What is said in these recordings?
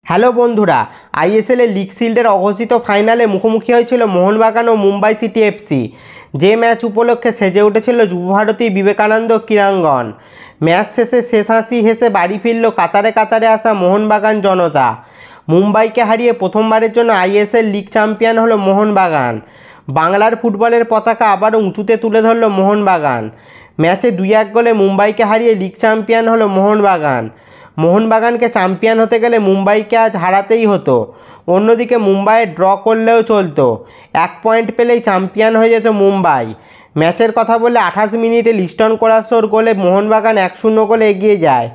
Hello বন্ধুরা, আইএসএলের league শিল্ডের অঘোষিত ফাইনালে মুখোমুখি হয়েছিল মোহনবাগান ও মুম্বাই সিটি এফসি। যে ম্যাচ উপলক্ষে সেজে উঠেছিল যুবভারতী বিবেকানন্দ ক্রীড়াঙ্গন। ম্যাচ শেষে শেষ হাসি হেসে বাড়ি ফিরল কাতারে কাতারে আসা মোহনবাগান জনতা। মুম্বাইকে হারিয়ে প্রথমবারের জন্য আইএসএল লিগ চ্যাম্পিয়ন হলো মোহনবাগান। বাংলার ফুটবলের পতাকা আবারও উঁচুতে তুলে ধরল মোহনবাগান। ম্যাচে 2-1 গোলে মুম্বাইকে হারিয়ে লিগ চ্যাম্পিয়ন হলো মোহনবাগান। মোহনবাগানকে চ্যাম্পিয়ন হতে গেলে মুম্বাইকে আজ হারাতেই হতো। অন্যদিকে মুম্বাইয়ে ড্র করলেও চলতো, 1 পয়েন্ট পেলেই চ্যাম্পিয়ন হয়ে যেত মুম্বাই। ম্যাচের কথা বলে 28 মিনিটে লিস্টন কোলাসোর গোলে মোহনবাগান 1-0 গোলে এগিয়ে যায়।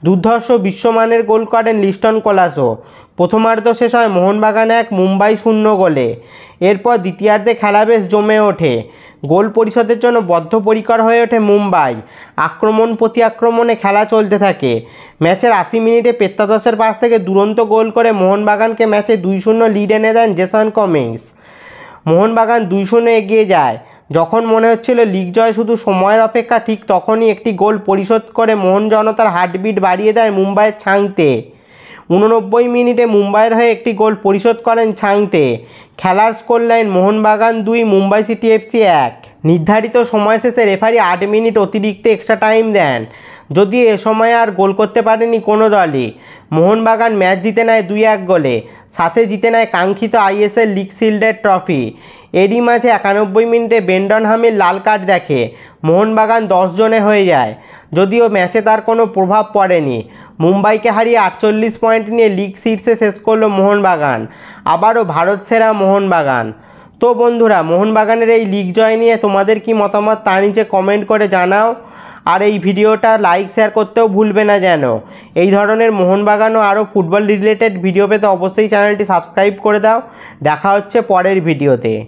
দুর্ধর্ষ বিশ্বমানের গোল করেন লিস্টন কোলাসো। প্রথমার্ধ শেষ হয় মোহনবাগান 1 মুম্বাই 0 গোলে। এরপর দ্বিতীয়ার্ধে খেলা বেশ জমে ওঠে। গোল পরিশোধের জন্য বদ্ধপরিকর হয়ে ওঠে মুম্বাই। আক্রমণ প্রতি আক্রমণে খেলা চলতে থাকে। ম্যাচের 80 মিনিটে পেত্তাদশের পাশ থেকে দুরন্ত গোল করে মোহনবাগানকে ম্যাচে 2-0 লিড এনে দেন জেসন কামিন্স। মোহনবাগান 2-0 এগিয়ে যায়। যখন মনে হচ্ছিল লিগ জয় শুধু সময়ের অপেক্ষা, ঠিক তখনই একটি গোল পরিশোধ করে মোহন জনতার হার্টবিট বাড়িয়ে দেয় মুম্বাইয়ের ছাংতে। 89 মিনিটে মুম্বাইয়ের হয়ে একটি গোল পরিশোধ করেন ছাংতে। খেলার scoreline Mohun Bagan 2 Mumbai city FC 1। নির্ধারিত সময় শেষে রেফারি 8 মিনিট অতিরিক্ত এক্সট্রা টাইম দেন, যদিও এ সময় আর গোল করতে পারেনি কোনো দলই। মোহনবাগান ম্যাচ জিতে নেয় 2-1 গোলে, সাথে জিতে নেয় কাঙ্ক্ষিত আইএসএল লিগ শিল্ডের ট্রফি। এরই মাঝে 91 মিনিটে বেন্ডন হামির লাল কার্ড দেখে মোহনবাগান 10 জনে হয়ে যায়, যদিও ম্যাচে তার কোনো প্রভাব পড়েনি। মুম্বাইকে হারিয়ে 48 পয়েন্ট নিয়ে লিগ শীর্ষে শেষ করলো মোহনবাগান। আবারও ভারত সেরা মোহনবাগান। তো বন্ধুরা, মোহনবাগানের এই লিগ জয় নিয়ে তোমাদের কি মতামত তা নিচে কমেন্ট করে জানাও। আর এই ভিডিওটা লাইক শেয়ার করতেও ভুলবে না যেন। এই ধরনের মোহনবাগান ও আরও ফুটবল রিলেটেড ভিডিও পেতে অবশ্যই চ্যানেলটি সাবস্ক্রাইব করে দাও। দেখা হচ্ছে পরের ভিডিওতে।